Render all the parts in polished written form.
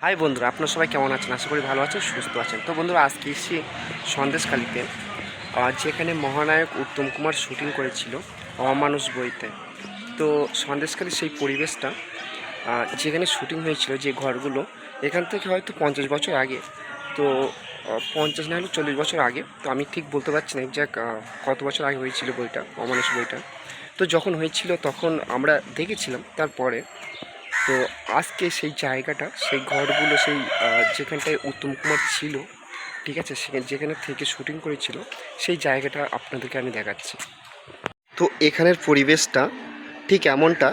High বন্ধুরা, আপনারা সবাই কেমন আছেন? আশা করি ভালো আছেন, সুস্থ আছেন। তো বন্ধুরা, আজকে এসেছি সন্দেশখালিতে, যেখানে মহানায়ক উত্তম কুমার শুটিং করেছিল অমানুষ বইতে। তো সন্দেশখালির সেই পরিবেশটা, যেখানে শুটিং হয়েছিল, যে ঘরগুলো, এখান থেকে হয়তো 50 বছর আগে, তো 50 না হলে 40 বছর আগে, তো আমি ঠিক বলতে পারছি না এক্স্যাক্ট কত বছর আগে হয়েছিল বইটা, অমানুষ বইটা। তো যখন হয়েছিল তখন আমরা দেখেছিলাম। তারপরে তো আজকে সেই জায়গাটা, সেই ঘরগুলো, সেই যেখানটায় উত্তম কুমার ছিল, ঠিক আছে, সেখানে যেখানে থেকে শুটিং করেছিল, সেই জায়গাটা আপনাদেরকে আমি দেখাচ্ছি। তো এখানের পরিবেশটা ঠিক এমনটা।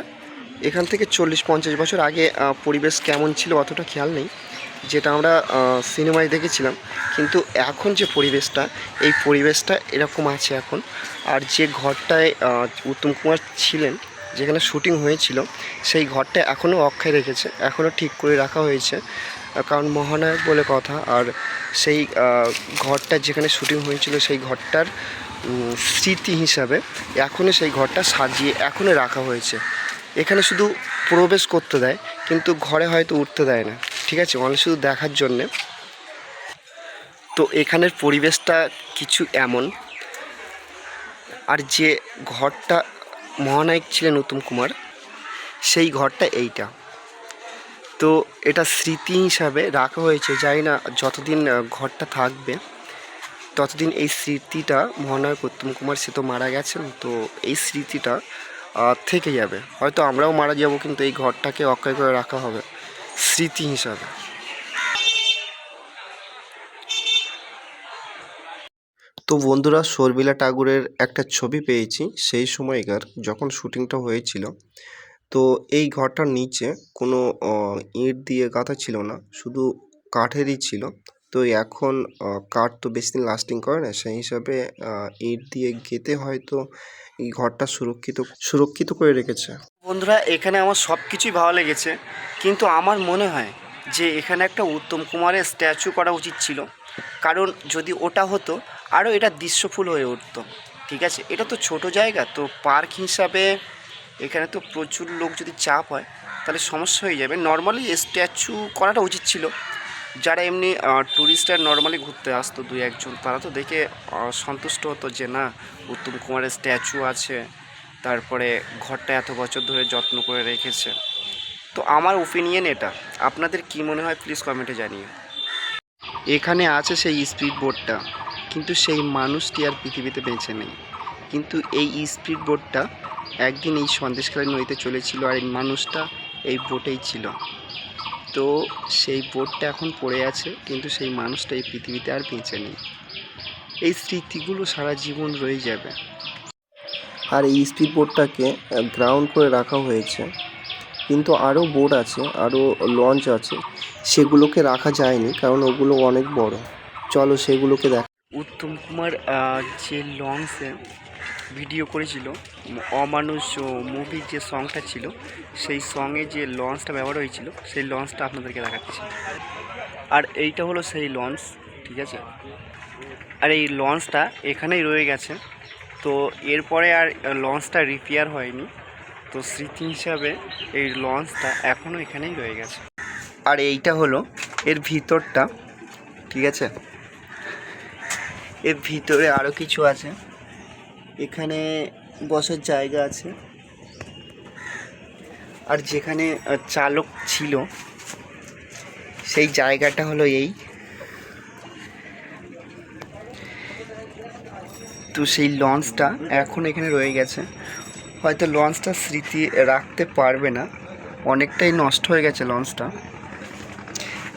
এখান থেকে 40-50 বছর আগে পরিবেশ কেমন ছিল অতটা খেয়াল নেই, যেটা আমরা সিনেমায় দেখেছিলাম। কিন্তু এখন যে পরিবেশটা, এই পরিবেশটা এরকম আছে এখন। আর যে ঘরটায় উত্তম কুমার ছিলেন, যেখানে শুটিং হয়েছিল, সেই ঘরটা এখনও অক্ষয় রেখেছে, এখনও ঠিক করে রাখা হয়েছে, কারণ মহানায়ক বলে কথা। আর সেই ঘরটা যেখানে শুটিং হয়েছিল, সেই ঘরটার স্মৃতি হিসাবে এখনও সেই ঘরটা সাজিয়ে এখনও রাখা হয়েছে। এখানে শুধু প্রবেশ করতে দেয়, কিন্তু ঘরে হয়তো উঠতে দেয় না, ঠিক আছে, অনেক শুধু দেখার জন্যে। তো এখানের পরিবেশটা কিছু এমন। আর যে ঘরটা মহানায়ক ছিলেন উত্তম কুমার, সেই ঘরটা এইটা। তো এটা স্মৃতি হিসাবে রাখা হয়েছে। জানি না যতদিন ঘরটা থাকবে ততদিন এই স্মৃতিটা, মহানায়ক উত্তম কুমার সে তো মারা গেছেন, তো এই স্মৃতিটা থেকে যাবে। হয়তো আমরাও মারা যাব, কিন্তু এই ঘরটাকে অক্ষয় করে রাখা হবে স্মৃতি হিসাবে। তো বন্ধুরা, শর্মিলা ঠাকুরের একটা ছবি পেয়েছি সেই সময়কার, যখন শুটিংটা হয়েছিল। তো এই ঘরটার নিচে কোনো ইট দিয়ে গাঁথা ছিল না, শুধু কাঠেরই ছিল। তো এখন কাঠ তো বেশি দিন লাস্টিং করে না, সেই হিসাবে ইট দিয়ে গেঁথে হয়তো এই ঘরটা সুরক্ষিত করে রেখেছে। বন্ধুরা, এখানে আমার সব কিছুই ভালো লেগেছে, কিন্তু আমার মনে হয় যে এখানে একটা উত্তম কুমারের স্ট্যাচু করা উচিত ছিল। কারণ যদি ওটা হতো, আরও এটা দৃশ্যফুল হয়ে উঠতো। ঠিক আছে, এটা তো ছোট জায়গা, তো পার্ক হিসাবে এখানে তো প্রচুর লোক যদি চাপ হয় তাহলে সমস্যা হয়ে যাবে। নর্মালি স্ট্যাচু করাটা উচিত ছিল। যারা এমনি ট্যুরিস্টরা নর্মালি ঘুরতে আসতো দুই একজন, তারা তো দেখে সন্তুষ্ট হতো যে না, উত্তম কুমারের স্ট্যাচু আছে, তারপরে ঘরটা এত বছর ধরে যত্ন করে রেখেছে। তো আমার ওপিনিয়ন এটা। আপনাদের কি মনে হয় প্লিজ কমেন্টে জানিয়ে। এখানে আছে সেই স্পিড বোটটা, কিন্তু সেই মানুষটি আর পৃথিবীতে বেঁচে নেই। কিন্তু এই স্পিড বোটটা একদিন এই সন্দেশখালী নদীতে চলেছিল, আর এই মানুষটা এই বোটেই ছিল। তো সেই বোটটা এখন পড়ে আছে, কিন্তু সেই মানুষটা এই পৃথিবীতে আর বেঁচে নেই। এই স্মৃতিগুলো সারা জীবন রয়ে যাবে। আর এই স্পিড বোটটাকে গ্রাউন্ড করে রাখা হয়েছে, কিন্তু আরও বোট আছে, আরও লঞ্চ আছে, সেগুলোকে রাখা যায়নি, কারণ ওগুলো অনেক বড়। চলো সেগুলোকে দেখ। উত্তম কুমার যে লঞ্চে ভিডিও করেছিল, অমানুষ মুভির যে সংটা ছিল, সেই সঙ্গে যে লঞ্চটা ব্যবহার হয়েছিল, সেই লঞ্চটা আপনাদেরকে দেখাচ্ছি। আর এইটা হলো সেই লঞ্চ, ঠিক আছে। আর এই লঞ্চটা এখানেই রয়ে গেছে। তো এরপরে আর লঞ্চটা রিপেয়ার হয়নি, তো স্মৃতি হিসাবে এই লঞ্চটা এখনও এখানেই রয়ে গেছে। আর এইটা হলো এর ভিতরটা, ঠিক আছে। এর ভিতরে আরও কিছু আছে, এখানে বসার জায়গা আছে। আর যেখানে চালক ছিল, সেই জায়গাটা হলো এই। তো সেই লঞ্চটা এখন এখানে রয়ে গেছে। হয়তো লঞ্চটা স্মৃতি রাখতে পারবে না, অনেকটাই নষ্ট হয়ে গেছে লঞ্চটা,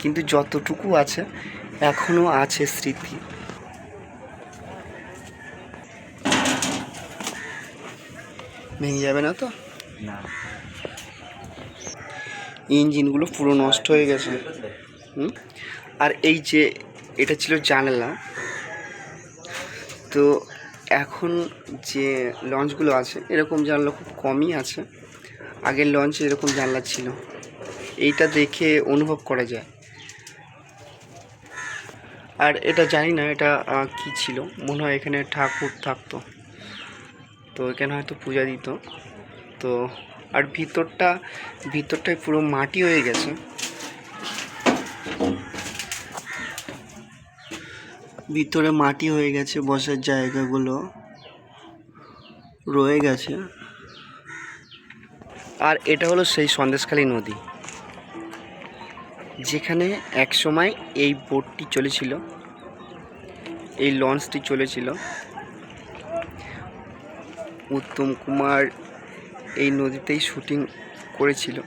কিন্তু যতটুকু আছে এখনও আছে স্মৃতি। ভেঙে যাবে না তো? না। ইঞ্জিনগুলো পুরো নষ্ট হয়ে গেছে। আর এই যে এটা ছিল জানালা। তো এখন যে লঞ্চগুলো আছে, এরকম জানলা খুব কমই আছে। আগের লঞ্চে এরকম জানলা ছিল, এইটা দেখে অনুভব করা যায়। আর এটা জানি না এটা কি ছিল, মনে হয় এখানে ঠাকুর থাকতো, তো এখানে হয়তো পূজা দিত। তো আর ভিতরটাই পুরো মাটি হয়ে গেছে। ভিতরে মাটি হয়ে গেছে, বসার জায়গাগুলো রয়ে গেছে। আর এটা হলো সেই সন্দেশখালী নদী, যেখানে এক সময় এই বোটটি চলেছিল, এই লঞ্চটি চলেছিল। উত্তম কুমার এই নদীতেই শুটিং করেছিল।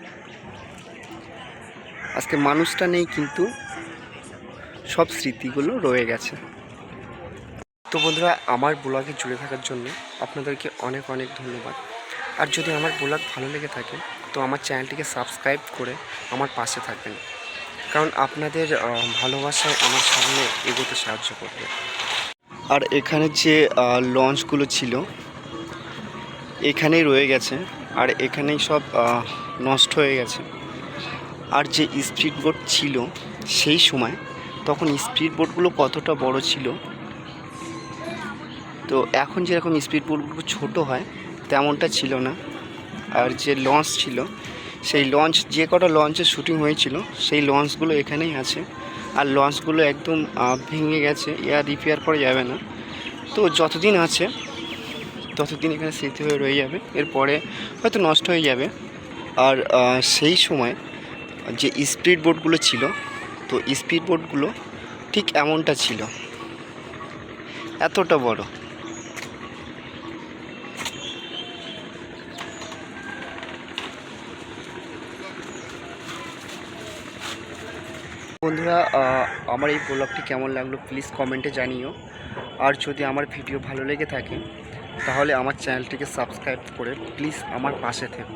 আজকে মানুষটা নেই, কিন্তু সব স্মৃতিগুলো রয়ে গেছে। তো বন্ধুরা, আমার ব্লগে জুড়ে থাকার জন্য আপনাদেরকে অনেক অনেক ধন্যবাদ। আর যদি আমার ব্লগ ভালো লেগে থাকে তো আমার চ্যানেলটিকে সাবস্ক্রাইব করে আমার পাশে থাকবেন, কারণ আপনাদের ভালোবাসায় আমার সামনে এগোতে সাহায্য করবে। আর এখানে যে লঞ্চগুলো ছিল এখানেই রয়ে গেছে, আর এখানেই সব নষ্ট হয়ে গেছে। আর যে স্পিড বোট ছিল সেই সময়, তখন স্পিড বোটগুলো কতটা বড় ছিল, তো এখন যেরকম স্পিড বোটগুলো ছোটো হয় তেমনটা ছিল না। আর যে লঞ্চ ছিল, সেই লঞ্চ, যে কটা লঞ্চের শ্যুটিং হয়েছিল সেই লঞ্চগুলো এখানেই আছে। আর লঞ্চগুলো একদম ভেঙে গেছে, আর রিপেয়ার করা যাবে না। তো যতদিন আছে ততদিন এখানে স্মৃতি হয়ে রয়ে যাবে, এরপরে হয়তো নষ্ট হয়ে যাবে। আর সেই সময় যে স্পিড বোটগুলো ছিল, তো স্পিড বোটগুলো ঠিক এমনটা ছিল, এতটা বড়। বন্ধুরা, আমার এই ব্লগটি কেমন লাগলো প্লিজ কমেন্টে জানিও। আর যদি আমার ভিডিও ভালো লেগে থাকে তাহলে আমার চ্যানেলটিকে সাবস্ক্রাইব করে প্লিজ আমার পাশে থেকো।